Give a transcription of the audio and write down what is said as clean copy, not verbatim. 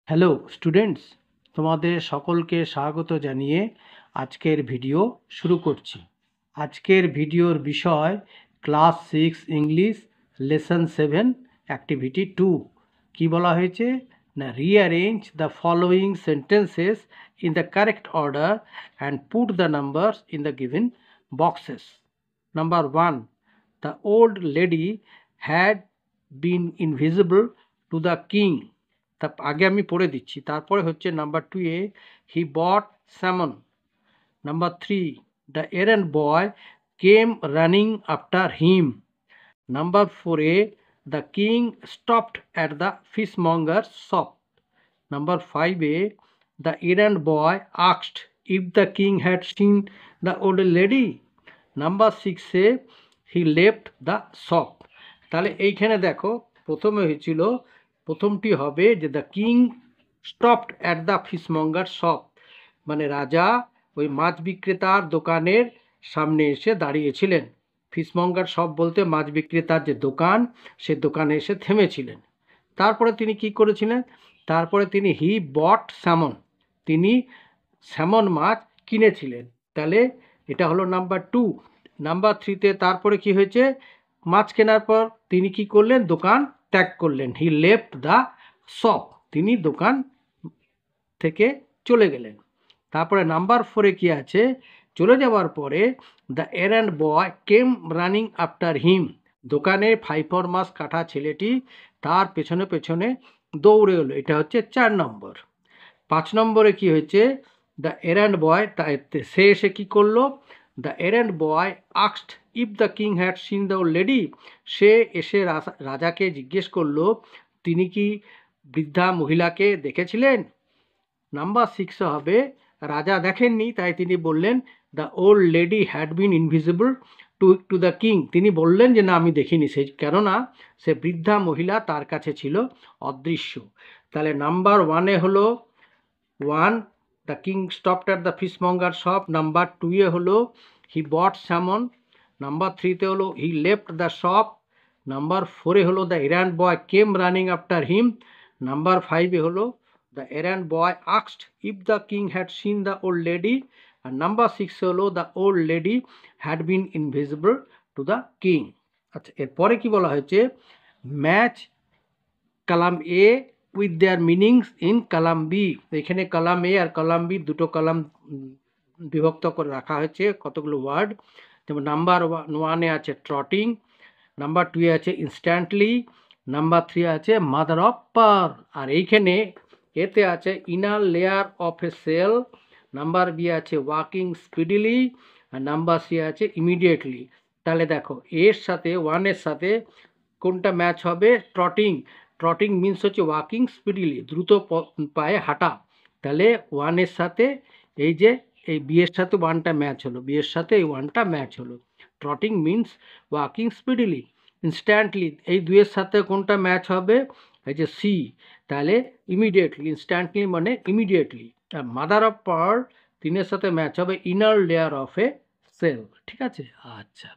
Hello students, তোমাদের সকলকে স্বাগত জানিয়ে আজকের ভিডিও শুরু করছি। আজকের ভিডিওর বিষয় ক্লাস 6 ইংলিশ লেসন 7 অ্যাক্টিভিটি 2। কি বলা হয়েছে না, rearrange the following sentences in the correct order and put the numbers in the given boxes. Number 1, the old lady had been invisible to the king. তা আগে আমি পড়ে দিচ্ছি, তারপরে হচ্ছে নাম্বার 2 এ he bought salmon. Number 3, the errand boy came running after him. Number 4 এ the king stopped at the fishmonger's shop. Number 5 এ the errand boy asked if the king had seen the old lady. Number 6 এ he left the shop. তাহলে এইখানে দেখো প্রথমে হয়েছিল, প্রথমটি হবে যে the king stopped at the fishmonger shop, মানে রাজা ওই মাছ বিক্রেতার দোকানের সামনে এসে দাঁড়িয়েছিলেন। ফিশমঙ্গার শপ বলতে মাছ বিক্রেতার যে দোকান, সে দোকানে এসে থেমেছিলেন। তারপরে তিনি কি করেছিলেন, তারপরে তিনি হি বট স্যামন, তিনি স্যামন মাছ কিনেছিলেন। তাহলে এটা হলো নাম্বার 2। নাম্বার 3তে তারপরে কি হয়েছে, মাছ কেনার পর তিনি কি করলেন, দোকান ত্যাগ করলেন। হি লেফট দ্য শপ, তিনি দোকান থেকে চলে গেলেন। তারপরে নাম্বার 4-এ কি আছে, চলে যাওয়ার পরে the errand boy came running after him, দোকানে ফাইফর মাছ কাটা ছেলেটি তার পেছনে পেছনে দৌড়ে এলো। এটা হচ্ছে 4 নম্বর। 5 নম্বরে কি হয়েছে, দ্য এরেন্ড বয়, সে এসে কি করলো, the errand boy asked if the king had seen the old lady, সে এসে রাজাকে জিজ্ঞেস করলো তিনি কি বৃদ্ধা মহিলাকে দেখেছিলেন। নাম্বার 6 হবে রাজা দেখেননি, তাই তিনি বললেন the old lady had been invisible to the king, তিনি বললেন যে না আমি দেখিনি, সে কেননা সে বৃদ্ধা মহিলা তার কাছে ছিল অদৃশ্য। তাহলে নাম্বার 1-এ হলো 1, the king stopped at the fishmonger shop. Number 2-এ হলো হি বট স্যামন। নাম্বার 3-তে হলো he left the shop. Number 4-এ হলো the errand boy came running after him. Number 5-এ হলো the errand boy asked if the king had seen the old lady. আর number 6-এ হলো the old lady had been invisible to the king. আচ্ছা, এরপরে কি বলা হয়েছে, match column A with their meanings in column B. এখানে column A আর কলাম বি দুটো কলাম বিভক্ত করে রাখা হয়েছে কতগুলো ওয়ার্ড। যেমন নাম্বার 1-এ আছে ট্রটিং, নাম্বার 2-এ আছে ইনস্ট্যান্টলি, নাম্বার 3 আছে মাদার অফ পার, আর এইখানে এতে আছে inner layer of a cell. Number B আছে ওয়াকিং স্পিডিলি, আর নাম্বার সি আছে ইমিডিয়েটলি। তাহলে দেখো এর সাথে 1-এর সাথে কোনটা ম্যাচ হবে, ট্রটিং। ট্রটিং মিন্স হচ্ছে ওয়াকিং স্পিডিলি, দ্রুত পায়ে হাঁটা। তাহলে 1-এর সাথে এই যে এই বি এর সাথে 1টা ম্যাচ হলো, বি এর সাথে এই 1টা ম্যাচ হলো। ট্রটিং মিন্স ওয়াকিং স্পিডিলি। ইনস্ট্যান্টলি এই 2-এর সাথে কোনটা ম্যাচ হবে, এই যে সি, তাহলে ইমিডিয়েটলি। ইনস্ট্যান্টলি মানে ইমিডিয়েটলি। আর মাদার অফ পার্ল 3-এর সাথে ম্যাচ হবে inner layer of a cell. ঠিক আছে, আচ্ছা।